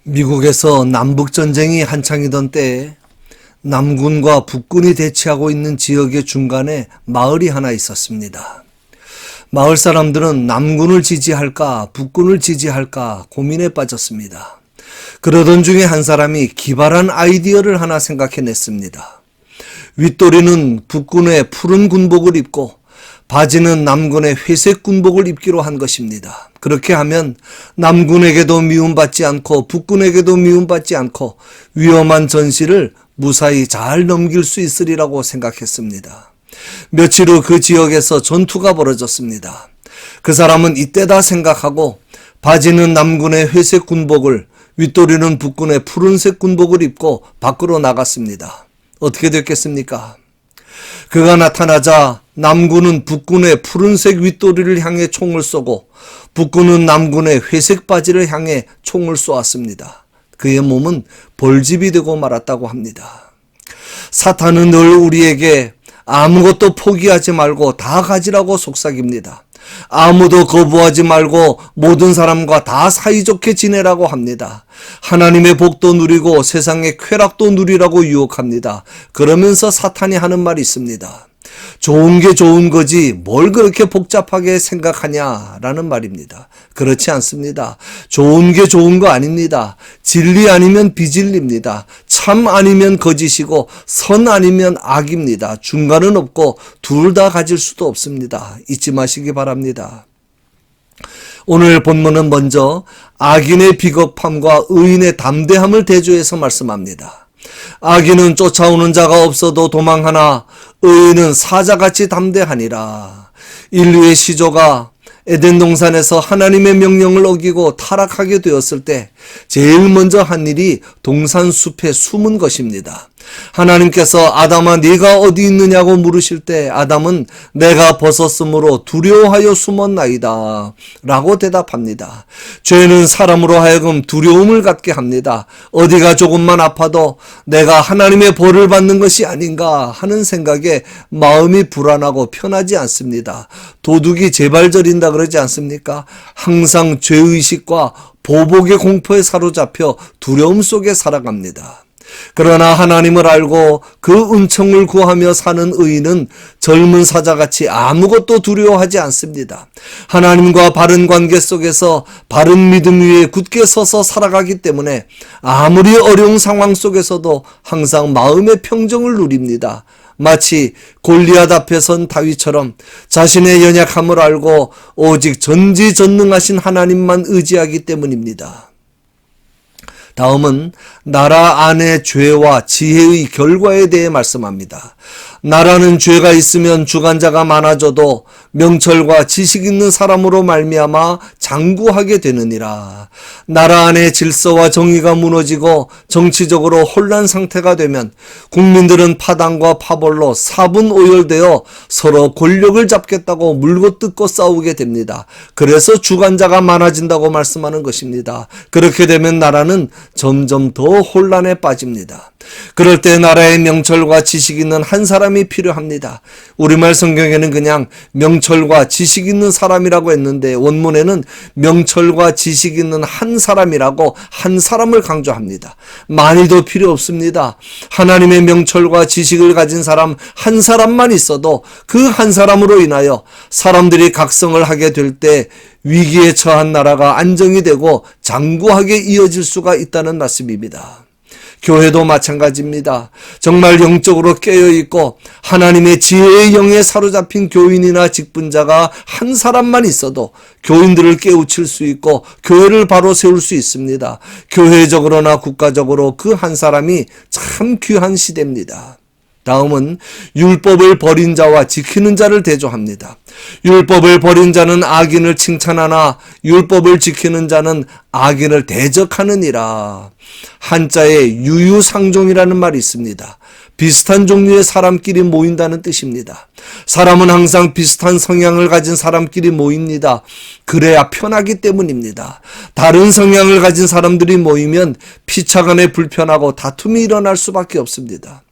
미국에서 남북전쟁이 한창이던 때에 남군과 북군이 대치하고 있는 지역의 중간에 마을이 하나 있었습니다. 마을 사람들은 남군을 지지할까 북군을 지지할까 고민에 빠졌습니다. 그러던 중에 한 사람이 기발한 아이디어를 하나 생각해냈습니다. 윗도리는 북군의 푸른 군복을 입고 바지는 남군의 회색 군복을 입기로 한 것입니다. 그렇게 하면 남군에게도 미움받지 않고 북군에게도 미움받지 않고 위험한 전시를 무사히 잘 넘길 수 있으리라고 생각했습니다. 며칠 후 그 지역에서 전투가 벌어졌습니다. 그 사람은 이때다 생각하고 바지는 남군의 회색 군복을 윗도리는 북군의 푸른색 군복을 입고 밖으로 나갔습니다. 어떻게 됐겠습니까? 그가 나타나자 남군은 북군의 푸른색 윗도리를 향해 총을 쏘고 북군은 남군의 회색 바지를 향해 총을 쏘았습니다. 그의 몸은 벌집이 되고 말았다고 합니다. 사탄은 늘 우리에게 아무것도 포기하지 말고 다 가지라고 속삭입니다. 아무도 거부하지 말고 모든 사람과 다 사이좋게 지내라고 합니다. 하나님의 복도 누리고 세상의 쾌락도 누리라고 유혹합니다. 그러면서 사탄이 하는 말이 있습니다. 좋은 게 좋은 거지 뭘 그렇게 복잡하게 생각하냐라는 말입니다. 그렇지 않습니다. 좋은 게 좋은 거 아닙니다. 진리 아니면 비진리입니다. 참 아니면 거짓이고 선 아니면 악입니다. 중간은 없고 둘 다 가질 수도 없습니다. 잊지 마시기 바랍니다. 오늘 본문은 먼저 악인의 비겁함과 의인의 담대함을 대조해서 말씀합니다. 악인은 쫓아오는 자가 없어도 도망하나 의인은 사자같이 담대하니라. 인류의 시조가 에덴 동산에서 하나님의 명령을 어기고 타락하게 되었을 때 제일 먼저 한 일이 동산 숲에 숨은 것입니다. 하나님께서 아담아 네가 어디 있느냐고 물으실 때 아담은 내가 벗었으므로 두려워하여 숨었나이다 라고 대답합니다. 죄는 사람으로 하여금 두려움을 갖게 합니다. 어디가 조금만 아파도 내가 하나님의 벌을 받는 것이 아닌가 하는 생각에 마음이 불안하고 편하지 않습니다. 도둑이 제발 저린다 그러지 않습니까? 항상 죄의식과 보복의 공포에 사로잡혀 두려움 속에 살아갑니다. 그러나 하나님을 알고 그 은총을 구하며 사는 의인은 젊은 사자같이 아무것도 두려워하지 않습니다. 하나님과 바른 관계 속에서 바른 믿음 위에 굳게 서서 살아가기 때문에 아무리 어려운 상황 속에서도 항상 마음의 평정을 누립니다. 마치 골리앗 앞에 선 다윗처럼 자신의 연약함을 알고 오직 전지전능하신 하나님만 의지하기 때문입니다. 다음은 나라 안의 죄와 지혜의 결과에 대해 말씀합니다. 나라는 죄가 있으면 주관자가 많아져도 명철과 지식 있는 사람으로 말미암아 장구하게 되느니라. 나라 안의 질서와 정의가 무너지고 정치적으로 혼란 상태가 되면 국민들은 파당과 파벌로 사분오열되어 서로 권력을 잡겠다고 물고 뜯고 싸우게 됩니다. 그래서 주관자가 많아진다고 말씀하는 것입니다. 그렇게 되면 나라는 점점 더 혼란에 빠집니다. 그럴 때 나라에 명철과 지식 있는 한 사람이 필요합니다. 우리말 성경에는 그냥 명철과 지식 있는 사람이라고 했는데 원문에는 명철과 지식 있는 한 사람이라고 한 사람을 강조합니다. 많이도 필요 없습니다. 하나님의 명철과 지식을 가진 사람 한 사람만 있어도 그 한 사람으로 인하여 사람들이 각성을 하게 될 때 위기에 처한 나라가 안정이 되고 장구하게 이어질 수가 있다는 말씀입니다. 교회도 마찬가지입니다. 정말 영적으로 깨어있고 하나님의 지혜의 영에 사로잡힌 교인이나 직분자가 한 사람만 있어도 교인들을 깨우칠 수 있고 교회를 바로 세울 수 있습니다. 교회적으로나 국가적으로 그 한 사람이 참 귀한 시대입니다. 다음은 율법을 버린 자와 지키는 자를 대조합니다. 율법을 버린 자는 악인을 칭찬하나 율법을 지키는 자는 악인을 대적하느니라. 한자에 유유상종이라는 말이 있습니다. 비슷한 종류의 사람끼리 모인다는 뜻입니다. 사람은 항상 비슷한 성향을 가진 사람끼리 모입니다. 그래야 편하기 때문입니다. 다른 성향을 가진 사람들이 모이면 피차간에 불편하고 다툼이 일어날 수밖에 없습니다.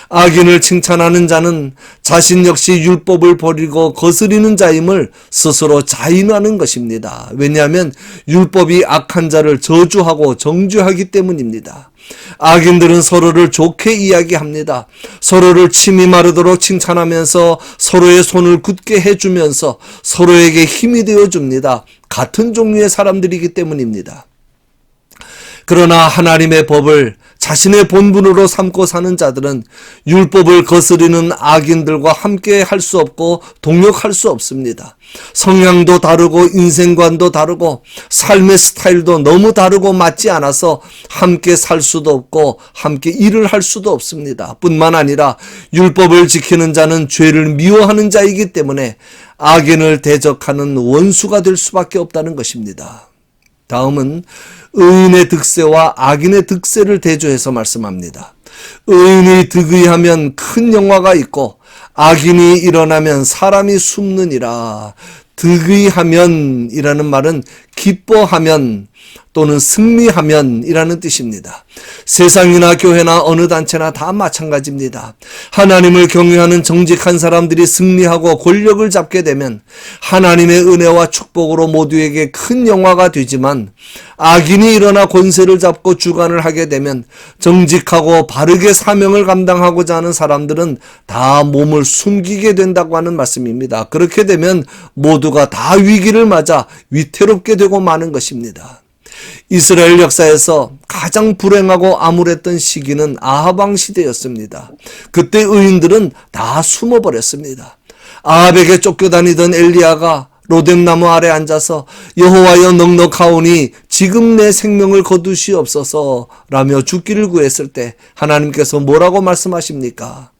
악인을 칭찬하는 자는 자신 역시 율법을 버리고 거스리는 자임을 스스로 자인하는 것입니다. 왜냐하면 율법이 악한 자를 저주하고 정죄하기 때문입니다. 악인들은 서로를 좋게 이야기합니다. 서로를 침이 마르도록 칭찬하면서 서로의 손을 굳게 해주면서 서로에게 힘이 되어줍니다. 같은 종류의 사람들이기 때문입니다. 그러나 하나님의 법을 자신의 본분으로 삼고 사는 자들은 율법을 거스르는 악인들과 함께 할 수 없고 동역할 수 없습니다. 성향도 다르고 인생관도 다르고 삶의 스타일도 너무 다르고 맞지 않아서 함께 살 수도 없고 함께 일을 할 수도 없습니다. 뿐만 아니라 율법을 지키는 자는 죄를 미워하는 자이기 때문에 악인을 대적하는 원수가 될 수밖에 없다는 것입니다. 다음은 의인의 득세와 악인의 득세를 대조해서 말씀합니다. 의인이 득의하면 큰 영화가 있고 악인이 일어나면 사람이 숨느니라. 득의하면 이라는 말은 기뻐하면 또는 승리하면 이라는 뜻입니다. 세상이나 교회나 어느 단체나 다 마찬가지입니다. 하나님을 경외하는 정직한 사람들이 승리하고 권력을 잡게 되면 하나님의 은혜와 축복으로 모두에게 큰 영화가 되지만 악인이 일어나 권세를 잡고 주관을 하게 되면 정직하고 바르게 사명을 감당하고자 하는 사람들은 다 몸을 숨기게 된다고 하는 말씀입니다. 그렇게 되면 모두가 다 위기를 맞아 위태롭게 되고 마는 것입니다. 이스라엘 역사에서 가장 불행하고 암울했던 시기는 아합 왕 시대였습니다. 그때 의인들은 다 숨어버렸습니다. 아합에게 쫓겨다니던 엘리야가 로뎀나무 아래 앉아서 여호와여 넉넉하오니 지금 내 생명을 거두시옵소서 라며 죽기를 구했을 때 하나님께서 뭐라고 말씀하십니까?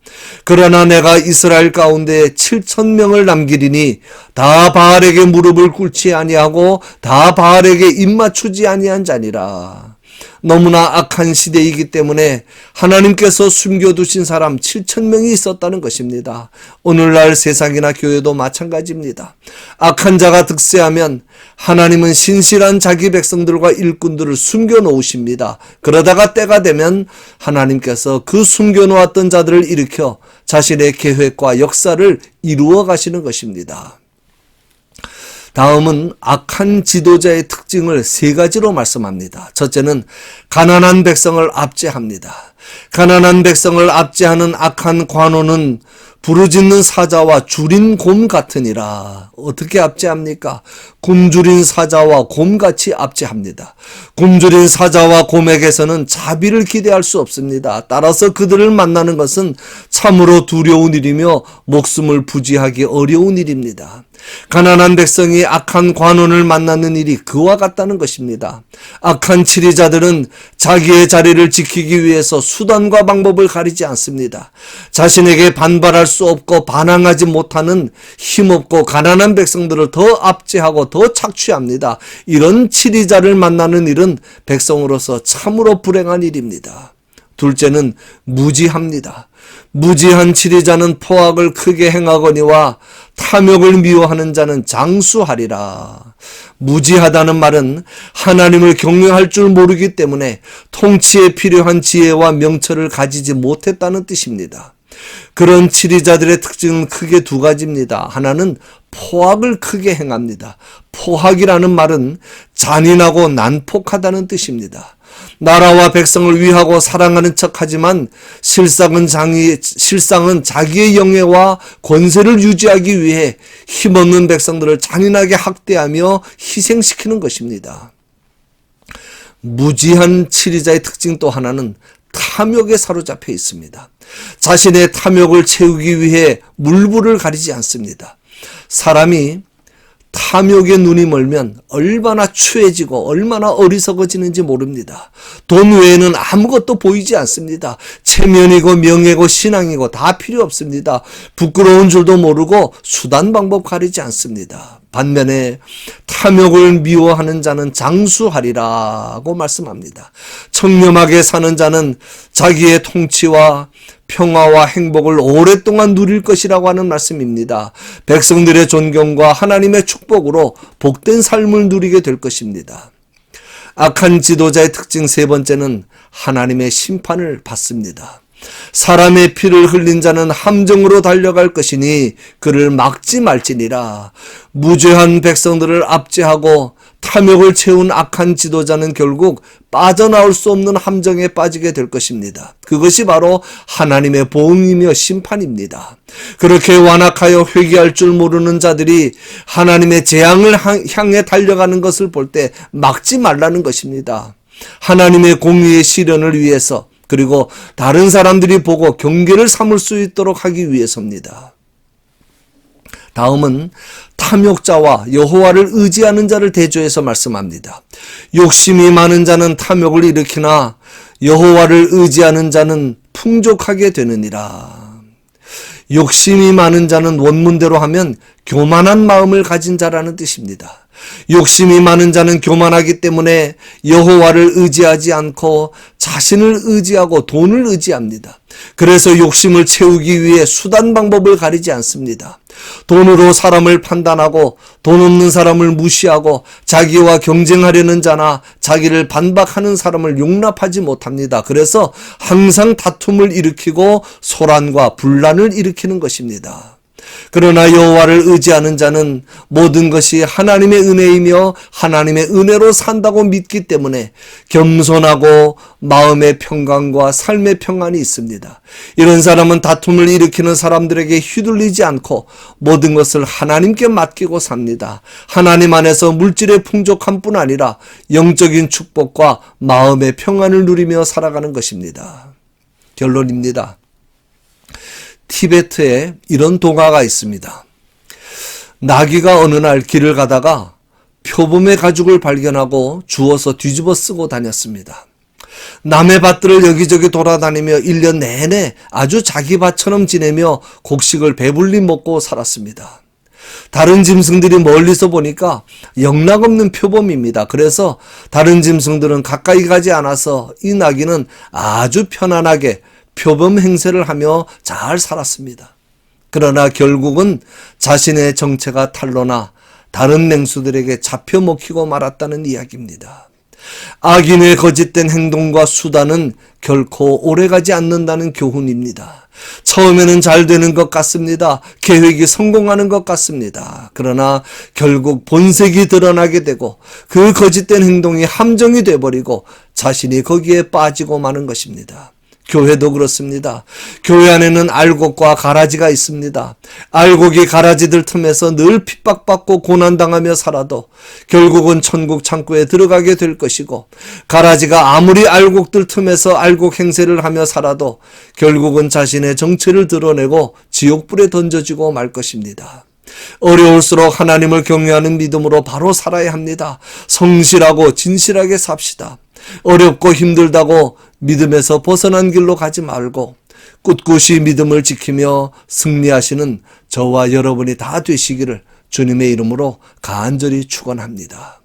그러나 내가 이스라엘 가운데 7,000명을 남기리니 다 바알에게 무릎을 꿇지 아니하고 다 바알에게 입맞추지 아니한 자니라. 너무나 악한 시대이기 때문에 하나님께서 숨겨두신 사람 7,000명이 있었다는 것입니다. 오늘날 세상이나 교회도 마찬가지입니다. 악한 자가 득세하면 하나님은 신실한 자기 백성들과 일꾼들을 숨겨놓으십니다. 그러다가 때가 되면 하나님께서 그 숨겨놓았던 자들을 일으켜 자신의 계획과 역사를 이루어 가시는 것입니다. 다음은 악한 지도자의 특징을 세 가지로 말씀합니다. 첫째는 가난한 백성을 압제합니다. 가난한 백성을 압제하는 악한 관원은 부르짖는 사자와 줄인 곰 같으니라. 어떻게 압제합니까? 굶주린 사자와 곰같이 압제합니다. 굶주린 사자와 곰에게서는 자비를 기대할 수 없습니다. 따라서 그들을 만나는 것은 참으로 두려운 일이며 목숨을 부지하기 어려운 일입니다. 가난한 백성이 악한 관원을 만나는 일이 그와 같다는 것입니다. 악한 치리자들은 자기의 자리를 지키기 위해서 수단과 방법을 가리지 않습니다. 자신에게 반발할 수 없고 반항하지 못하는 힘없고 가난한 백성들을 더 압제하고 더 착취합니다. 이런 치리자를 만나는 일은 백성으로서 참으로 불행한 일입니다. 둘째는 무지합니다. 무지한 치리자는 포악을 크게 행하거니와 탐욕을 미워하는 자는 장수하리라. 무지하다는 말은 하나님을 경외할 줄 모르기 때문에 통치에 필요한 지혜와 명철을 가지지 못했다는 뜻입니다. 그런 치리자들의 특징은 크게 두 가지입니다. 하나는 포악을 크게 행합니다. 포악이라는 말은 잔인하고 난폭하다는 뜻입니다. 나라와 백성을 위하고 사랑하는 척하지만 실상은 자기의 영예와 권세를 유지하기 위해 힘없는 백성들을 잔인하게 학대하며 희생시키는 것입니다. 무지한 치리자의 특징 또 하나는 탐욕에 사로잡혀 있습니다. 자신의 탐욕을 채우기 위해 물불을 가리지 않습니다. 사람이 탐욕에 눈이 멀면 얼마나 추해지고 얼마나 어리석어지는지 모릅니다. 돈 외에는 아무것도 보이지 않습니다. 체면이고 명예고 신앙이고 다 필요 없습니다. 부끄러운 줄도 모르고 수단 방법 가리지 않습니다. 반면에 탐욕을 미워하는 자는 장수하리라고 말씀합니다. 청렴하게 사는 자는 자기의 통치와 평화와 행복을 오랫동안 누릴 것이라고 하는 말씀입니다. 백성들의 존경과 하나님의 축복으로 복된 삶을 누리게 될 것입니다. 악한 지도자의 특징 세 번째는 하나님의 심판을 받습니다. 사람의 피를 흘린 자는 함정으로 달려갈 것이니 그를 막지 말지니라. 무죄한 백성들을 압제하고 탐욕을 채운 악한 지도자는 결국 빠져나올 수 없는 함정에 빠지게 될 것입니다. 그것이 바로 하나님의 보응이며 심판입니다. 그렇게 완악하여 회개할 줄 모르는 자들이 하나님의 재앙을 향해 달려가는 것을 볼 때 막지 말라는 것입니다. 하나님의 공의의 실현을 위해서, 그리고 다른 사람들이 보고 경계를 삼을 수 있도록 하기 위해서입니다. 다음은 탐욕자와 여호와를 의지하는 자를 대조해서 말씀합니다. 욕심이 많은 자는 탐욕을 일으키나 여호와를 의지하는 자는 풍족하게 되느니라. 욕심이 많은 자는 원문대로 하면 교만한 마음을 가진 자라는 뜻입니다. 욕심이 많은 자는 교만하기 때문에 여호와를 의지하지 않고 자신을 의지하고 돈을 의지합니다. 그래서 욕심을 채우기 위해 수단 방법을 가리지 않습니다. 돈으로 사람을 판단하고 돈 없는 사람을 무시하고 자기와 경쟁하려는 자나 자기를 반박하는 사람을 용납하지 못합니다. 그래서 항상 다툼을 일으키고 소란과 분란을 일으키는 것입니다. 그러나 여호와를 의지하는 자는 모든 것이 하나님의 은혜이며 하나님의 은혜로 산다고 믿기 때문에 겸손하고 마음의 평강과 삶의 평안이 있습니다. 이런 사람은 다툼을 일으키는 사람들에게 휘둘리지 않고 모든 것을 하나님께 맡기고 삽니다. 하나님 안에서 물질의 풍족함 뿐 아니라 영적인 축복과 마음의 평안을 누리며 살아가는 것입니다. 결론입니다. 티베트에 이런 동화가 있습니다. 나귀가 어느 날 길을 가다가 표범의 가죽을 발견하고 주워서 뒤집어 쓰고 다녔습니다. 남의 밭들을 여기저기 돌아다니며 1년 내내 아주 자기 밭처럼 지내며 곡식을 배불리 먹고 살았습니다. 다른 짐승들이 멀리서 보니까 영락없는 표범입니다. 그래서 다른 짐승들은 가까이 가지 않아서 이 나귀는 아주 편안하게 표범 행세를 하며 잘 살았습니다. 그러나 결국은 자신의 정체가 탄로나 다른 맹수들에게 잡혀 먹히고 말았다는 이야기입니다. 악인의 거짓된 행동과 수단은 결코 오래가지 않는다는 교훈입니다. 처음에는 잘 되는 것 같습니다. 계획이 성공하는 것 같습니다. 그러나 결국 본색이 드러나게 되고 그 거짓된 행동이 함정이 돼버리고 자신이 거기에 빠지고 마는 것입니다. 교회도 그렇습니다. 교회 안에는 알곡과 가라지가 있습니다. 알곡이 가라지들 틈에서 늘 핍박받고 고난당하며 살아도 결국은 천국 창고에 들어가게 될 것이고, 가라지가 아무리 알곡들 틈에서 알곡 행세를 하며 살아도 결국은 자신의 정체를 드러내고 지옥불에 던져지고 말 것입니다. 어려울수록 하나님을 경외하는 믿음으로 바로 살아야 합니다. 성실하고 진실하게 삽시다. 어렵고 힘들다고 믿음에서 벗어난 길로 가지 말고 꿋꿋이 믿음을 지키며 승리하시는 저와 여러분이 다 되시기를 주님의 이름으로 간절히 축원합니다.